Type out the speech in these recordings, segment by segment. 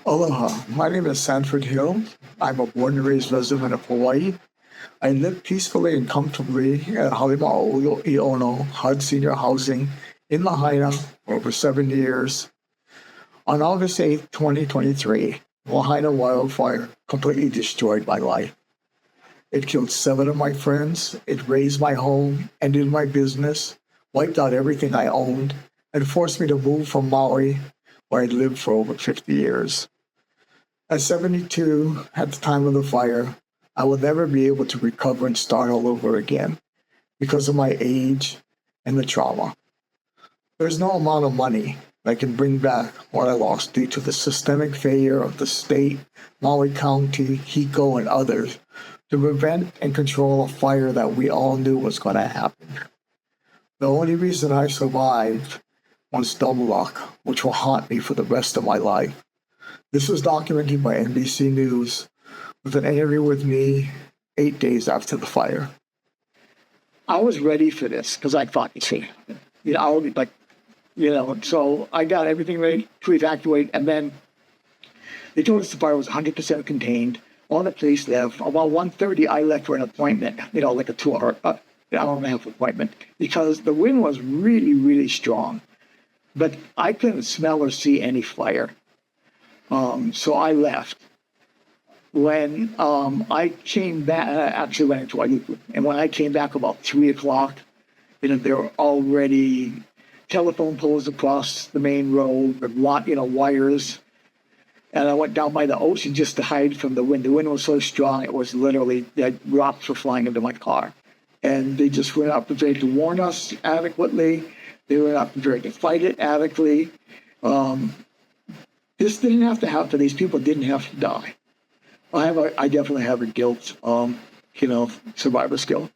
Aloha, my name is Sanford Hill. I'm a born and raised resident of Hawaii. I live peacefully and comfortably at Halima'o Iono HUD Senior Housing in Lahaina for over 7 years. On August 8th, 2023, Lahaina Wild Fire completely destroyed my life. It killed 7 of my friends, it razed my home, ended my business, wiped out everything I owned, and forced me to move from Maui, where I'd lived for over 50 years. At 72, at the time of the fire, I will never be able to recover and start all over again because of my age and the trauma. There's no amount of money that can bring back what I lost due to the systemic failure of the state, Maui County, HECO, and others to prevent and control a fire that we all knew was going to happen. The only reason I survived was dumb luck, which will haunt me for the rest of my life. This was documented by NBC News with an interview with me 8 days after the fire. I was ready for this because I thought, I would be like, so I got everything ready to evacuate. And then they told us the fire was 100% contained. All the police left. About 1:30, I left for an appointment, like a 2 hour, hour and a half appointment because the wind was really, really strong. But I couldn't smell or see any fire. So I left. When I came back, I actually went into Wailuku, and when I came back about 3 o'clock, there were already telephone poles across the main road, wires. And I went down by the ocean just to hide from the wind. The wind was so strong, it was literally, rocks were flying into my car. And they just were not prepared to warn us adequately. They were not prepared to fight it adequately. This didn't have to happen. These people didn't have to die. I definitely have a guilt, survivor's guilt.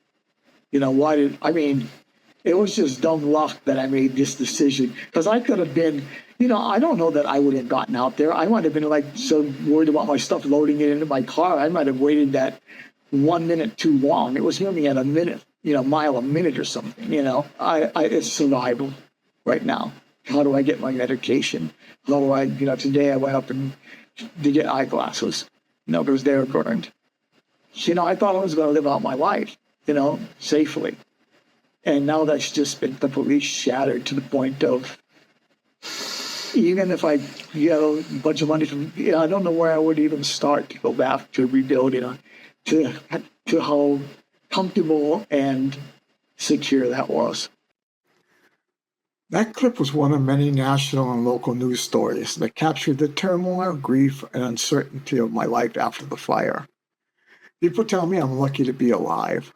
It was just dumb luck that I made this decision. Because I could have been, I don't know that I would have gotten out there. I might have been so worried about my stuff loading it into my car. I might have waited that 1 minute too long. It was only at a minute, mile a minute or something, it's survival right now. How do I get my medication? How do I, today I went up to get eyeglasses, because they were burned. I thought I was going to live out my life, safely. And now that's just been completely shattered to the point of, even if I get a bunch of money from, I don't know where I would even start to go back to rebuild, to how comfortable and secure that was. That clip was one of many national and local news stories that captured the turmoil, grief, and uncertainty of my life after the fire. People tell me I'm lucky to be alive.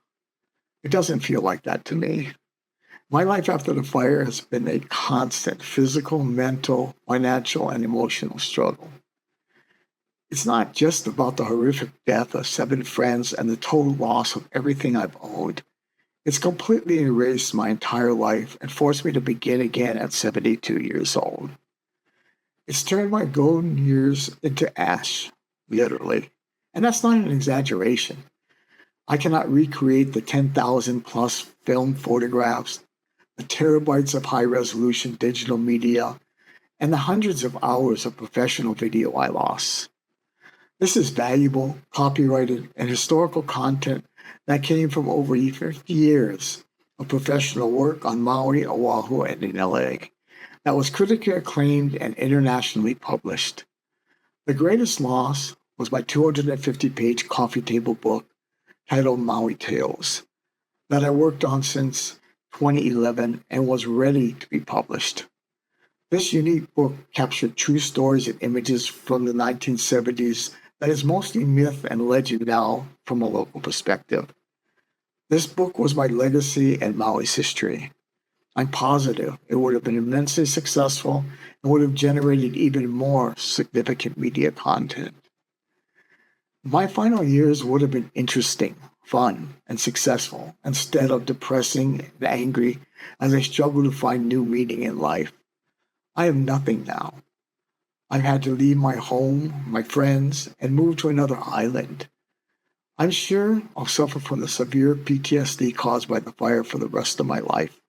It doesn't feel like that to me. My life after the fire has been a constant physical, mental, financial, and emotional struggle. It's not just about the horrific death of 7 friends and the total loss of everything I've owned. It's completely erased my entire life and forced me to begin again at 72 years old. It's turned my golden years into ash, literally. And that's not an exaggeration. I cannot recreate the 10,000 plus film photographs, the terabytes of high-resolution digital media, and the hundreds of hours of professional video I lost. This is valuable, copyrighted, and historical content that came from over 50 years of professional work on Maui, Oahu, and in LA that was critically acclaimed and internationally published. The greatest loss was my 250-page coffee table book titled Maui Tales that I worked on since 2011 and was ready to be published. This unique book captured true stories and images from the 1970s that is mostly myth and legend now from a local perspective. This book was my legacy and Maui's history. I'm positive it would have been immensely successful and would have generated even more significant media content. My final years would have been interesting, fun, and successful instead of depressing and angry as I struggle to find new meaning in life. I have nothing now. I've had to leave my home, my friends, and move to another island. I'm sure I'll suffer from the severe PTSD caused by the fire for the rest of my life.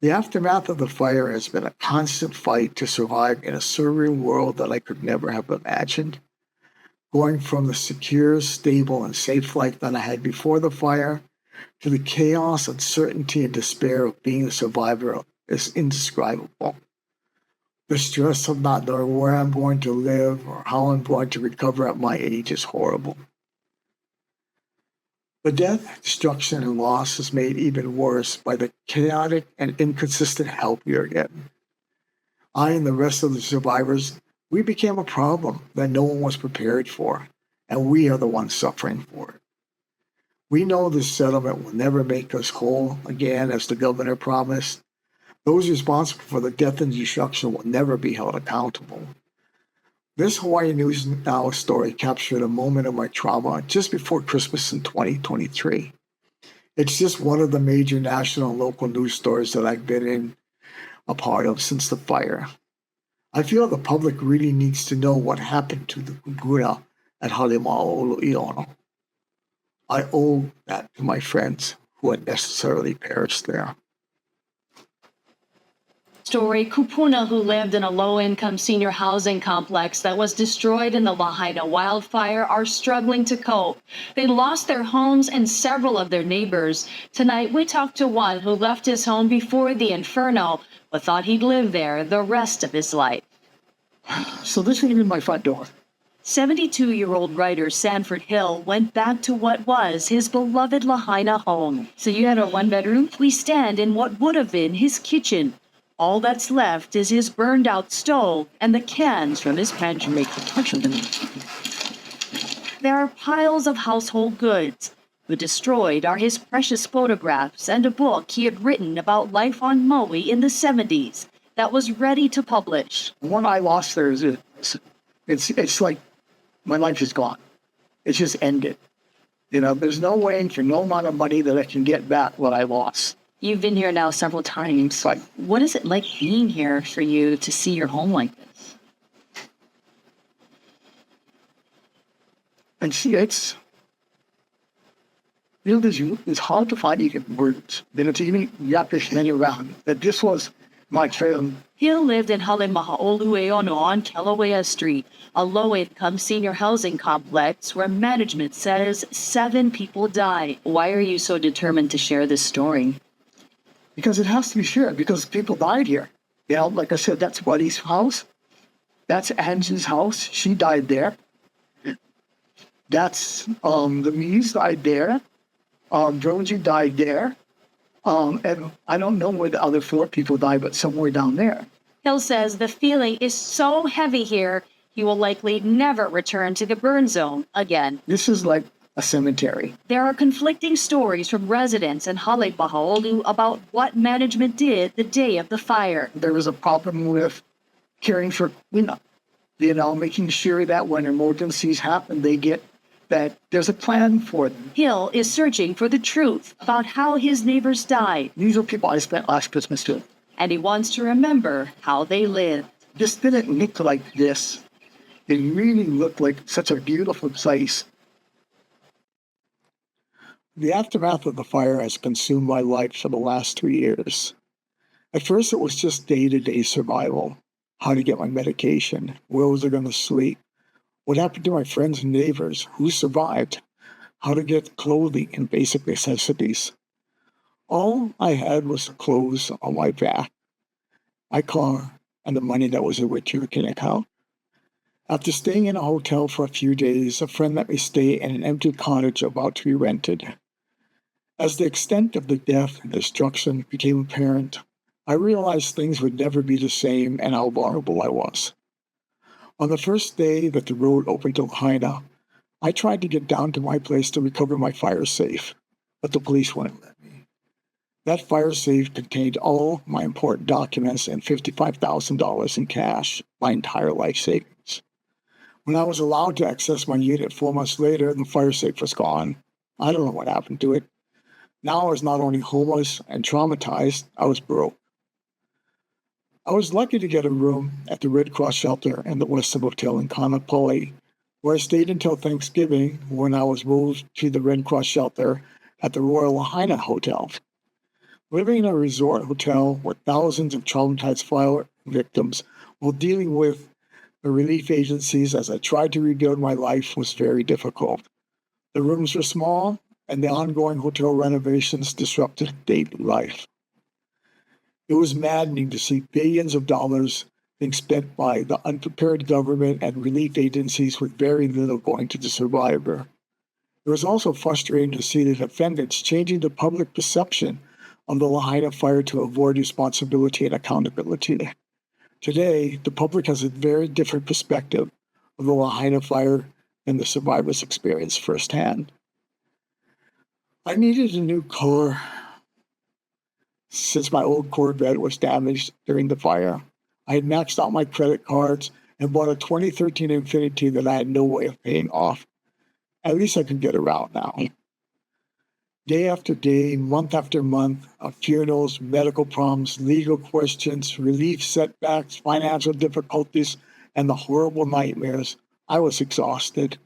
The aftermath of the fire has been a constant fight to survive in a surreal world that I could never have imagined. Going from the secure, stable, and safe life that I had before the fire to the chaos, uncertainty, and despair of being a survivor is indescribable. The stress of not knowing where I'm going to live or how I'm going to recover at my age is horrible. The death, destruction, and loss is made even worse by the chaotic and inconsistent help we are getting. I and the rest of the survivors, we became a problem that no one was prepared for, and we are the ones suffering for it. We know this settlement will never make us whole again, as the governor promised. Those responsible for the death and destruction will never be held accountable. This Hawaii News Now story captured a moment of my trauma just before Christmas in 2023. It's just one of the major national and local news stories that I've been a part of since the fire. I feel the public really needs to know what happened to the kukuna at Halima'olu'iono. I owe that to my friends who had necessarily perished there. Story, kupuna who lived in a low-income senior housing complex that was destroyed in the Lahaina Wild Fire are struggling to cope. They lost their homes and several of their neighbors. Tonight, we talked to one who left his home before the inferno, but thought he'd live there the rest of his life. So this is my front door. 72-year-old writer Sanford Hill went back to what was his beloved Lahaina home. So you had a one-bedroom? We stand in what would have been his kitchen. All that's left is his burned-out stove and the cans from his pantry. There are piles of household goods. But destroyed are his precious photographs and a book he had written about life on Maui in the 70s that was ready to publish. What I lost there is it's like my life is gone. It's just ended. There's no way for no amount of money that I can get back what I lost. You've been here now several times. Right. What is it like being here for you to see your home like this? And see, it's hard to find even words. It's even yapish many around that this was my trail. Hill lived in Halima'olu'iono on Kilauea Street, a low-income senior housing complex where management says 7 people died. Why are you so determined to share this story? Because it has to be shared, because people died here. Like I said, that's Buddy's house. That's Angie's house. She died there. That's the Mees died there. Jonesy died there. And I don't know where the other 4 people died, but somewhere down there. Hill says the feeling is so heavy here, he will likely never return to the burn zone again. This is like a cemetery. There are conflicting stories from residents in Haleipahaolu about what management did the day of the fire. There was a problem with caring for cleanup. Making sure that when emergencies happen, they get that there's a plan for them. Hill is searching for the truth about how his neighbors died. These are people I spent last Christmas with. And he wants to remember how they lived. This didn't look like this. It really looked like such a beautiful place. The aftermath of the fire has consumed my life for the last 2 years. At first, it was just day-to-day survival. How to get my medication, where was I going to sleep, what happened to my friends and neighbors, who survived, how to get clothing and basic necessities. All I had was the clothes on my back, my car, and the money that was in my checking account. After staying in a hotel for a few days, a friend let me stay in an empty cottage about to be rented. As the extent of the death and destruction became apparent, I realized things would never be the same and how vulnerable I was. On the first day that the road opened to Lahaina, I tried to get down to my place to recover my fire safe, but the police wouldn't let me. That fire safe contained all my important documents and $55,000 in cash, my entire life savings. When I was allowed to access my unit 4 months later, the fire safe was gone. I don't know what happened to it. Now I was not only homeless and traumatized, I was broke. I was lucky to get a room at the Red Cross shelter in the Westin Hotel in Kauai, where I stayed until Thanksgiving when I was moved to the Red Cross shelter at the Royal Lahaina Hotel. Living in a resort hotel with thousands of traumatized fire victims while dealing with the relief agencies as I tried to rebuild my life was very difficult. The rooms were small, and the ongoing hotel renovations disrupted daily life. It was maddening to see billions of dollars being spent by the unprepared government and relief agencies with very little going to the survivor. It was also frustrating to see the defendants changing the public perception of the Lahaina fire to avoid responsibility and accountability. Today, the public has a very different perspective of the Lahaina fire than the survivors experienced firsthand. I needed a new car since my old Corvette was damaged during the fire. I had maxed out my credit cards and bought a 2013 Infiniti that I had no way of paying off. At least I could get around now. Day after day, month after month, of funerals, medical problems, legal questions, relief setbacks, financial difficulties, and the horrible nightmares, I was exhausted.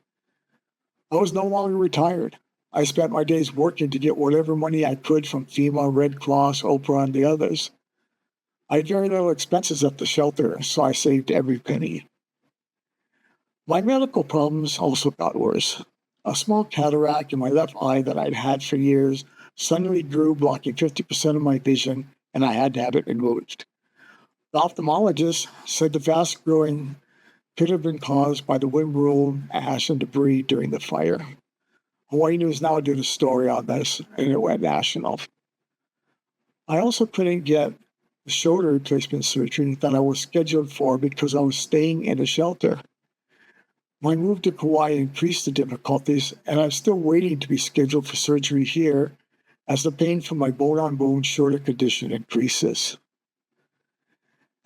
I was no longer retired. I spent my days working to get whatever money I could from FEMA, Red Cross, Oprah, and the others. I had very little expenses at the shelter, so I saved every penny. My medical problems also got worse. A small cataract in my left eye that I'd had for years suddenly grew, blocking 50% of my vision, and I had to have it removed. The ophthalmologist said the fast growing could have been caused by the wind-blown ash and debris during the fire. Hawaii News Now did a story on this, and it went national. I also couldn't get the shoulder replacement surgery that I was scheduled for because I was staying in a shelter. My move to Kauai increased the difficulties, and I'm still waiting to be scheduled for surgery here as the pain from my bone-on-bone shoulder condition increases.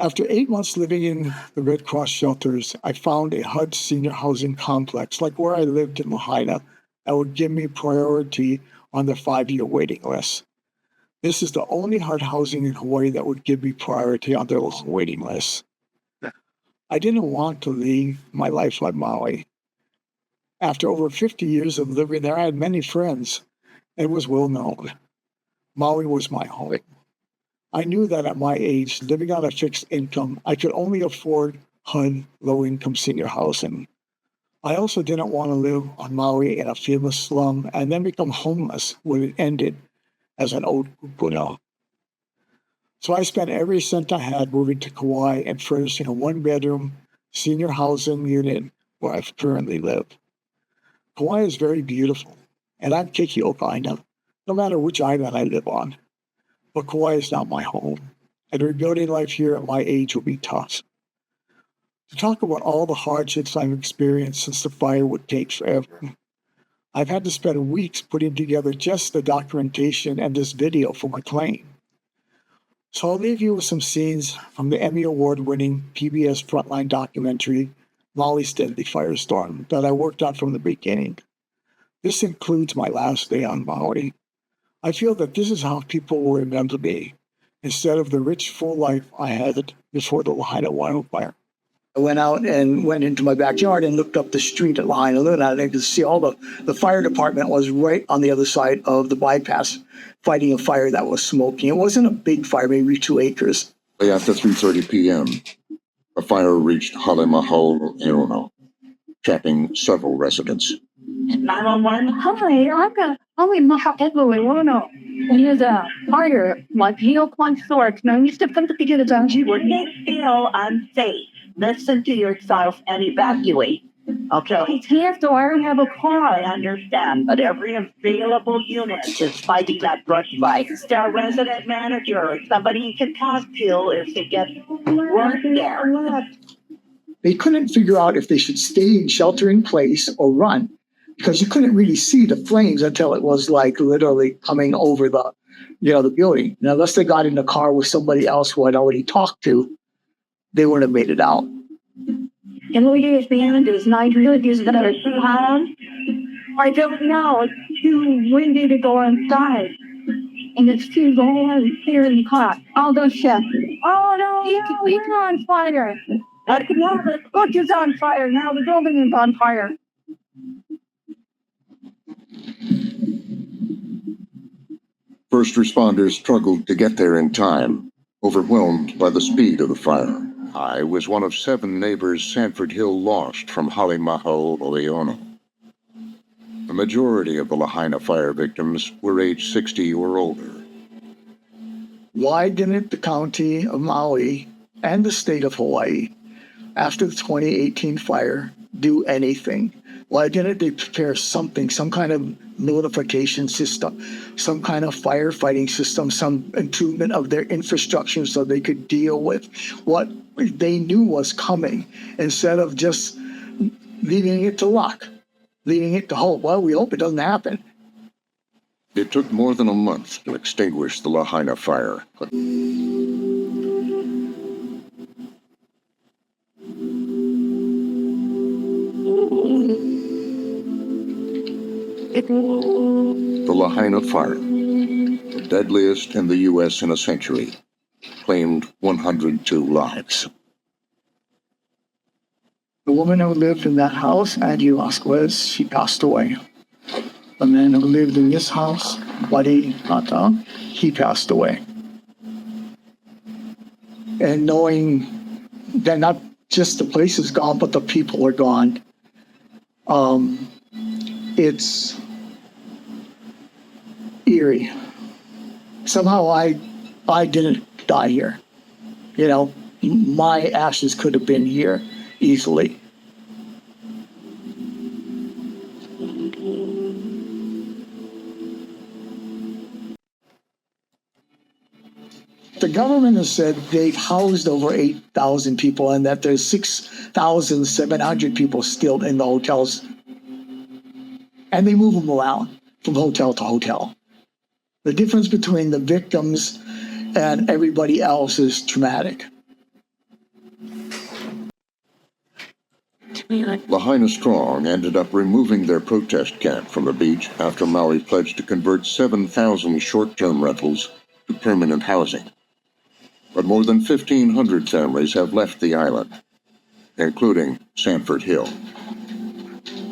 After 8 months living in the Red Cross shelters, I found a HUD senior housing complex like where I lived in Lahaina that would give me priority on the 5-year waiting list. This is the only HUD housing in Hawaii that would give me priority on their long waiting list. I didn't want to leave my life like Maui. After over 50 years of living there, I had many friends, and it was well known. Maui was my home. I knew that at my age, living on a fixed income, I could only afford HUD low-income senior housing. I also didn't want to live on Maui in a FEMA slum and then become homeless when it ended as an old kupuna. So I spent every cent I had moving to Kauai and furnishing a one-bedroom senior housing unit where I currently live. Kauai is very beautiful, and I'm Keiki no matter which island I live on. But Kauai is not my home, and rebuilding life here at my age will be tough. To talk about all the hardships I've experienced since the fire would take forever. I've had to spend weeks putting together just the documentation and this video for my claim. So I'll leave you with some scenes from the Emmy Award-winning PBS Frontline documentary, Maui's Deadly Firestorm, that I worked on from the beginning. This includes my last day on Maui. I feel that this is how people will remember me, instead of the rich, full life I had before the Lahaina Wildfire. I went out and went into my backyard and looked up the street at Lahaina, and I could see all the fire department was right on the other side of the bypass, fighting a fire that was smoking. It wasn't a big fire, maybe 2 acres. After 3:30 p.m., a fire reached Halemaho'ono, trapping several residents. 911. Hi, I'm Halemaho'ono. There's a fire, like 0.1 source. No, you step to get it out. When you feel unsafe, listen to yourself and evacuate. Okay. It's here, so I don't have a car. I understand, but every available unit is fighting that brush fire. Our resident manager, somebody you can talk to if they get work there. They couldn't figure out if they should stay in shelter in place or run, because you couldn't really see the flames until it was like literally coming over the building. And unless they got in the car with somebody else who I'd already talked to, they wouldn't have made it out. And what you expand is 9 villages that are too high. I don't know. It's too windy to go inside. And it's too low here in the car. All those chefs. Oh, no, we're on fire. Now the book is on fire. Now the building is on fire. First responders struggled to get there in time, overwhelmed by the speed of the fire. I was one of 7 neighbors Sanford Hill lost from Halemaho Oleono. The majority of the Lahaina fire victims were age 60 or older. Why didn't the county of Maui and the state of Hawaii, after the 2018 fire, do anything? Why didn't they prepare something, some kind of notification system, some kind of firefighting system, some improvement of their infrastructure so they could deal with what they knew was coming, instead of just leaving it to luck, leaving it to hope? Well, we hope it doesn't happen. It took more than a month to extinguish the Lahaina fire. The Lahaina fire, the deadliest in the U.S. in a century, claimed 102 lives. The woman who lived in that house, Angie Vasquez, she passed away. The man who lived in this house, Buddy Nata, he passed away. And knowing that not just the place is gone, but the people are gone, it's eerie. Somehow I didn't die here. You know, my ashes could have been here easily. The government has said they've housed over 8,000 people and that there's 6,700 people still in the hotels. And they move them around from hotel to hotel. The difference between the victims and everybody else is traumatic. Lahaina Strong ended up removing their protest camp from the beach after Maui pledged to convert 7,000 short-term rentals to permanent housing. But more than 1,500 families have left the island, including Sanford Hill.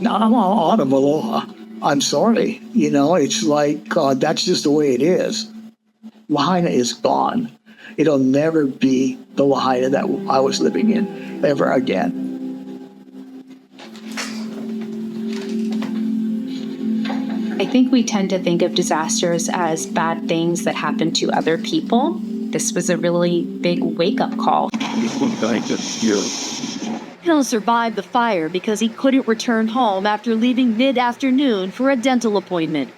Now, I'm out of aloha. I'm sorry. You know, it's like that's just the way it is. Lahaina is gone. It'll never be the Lahaina that I was living in ever again. I think we tend to think of disasters as bad things that happen to other people. This was a really big wake-up call. He'll survive the fire because he couldn't return home after leaving mid-afternoon for a dental appointment.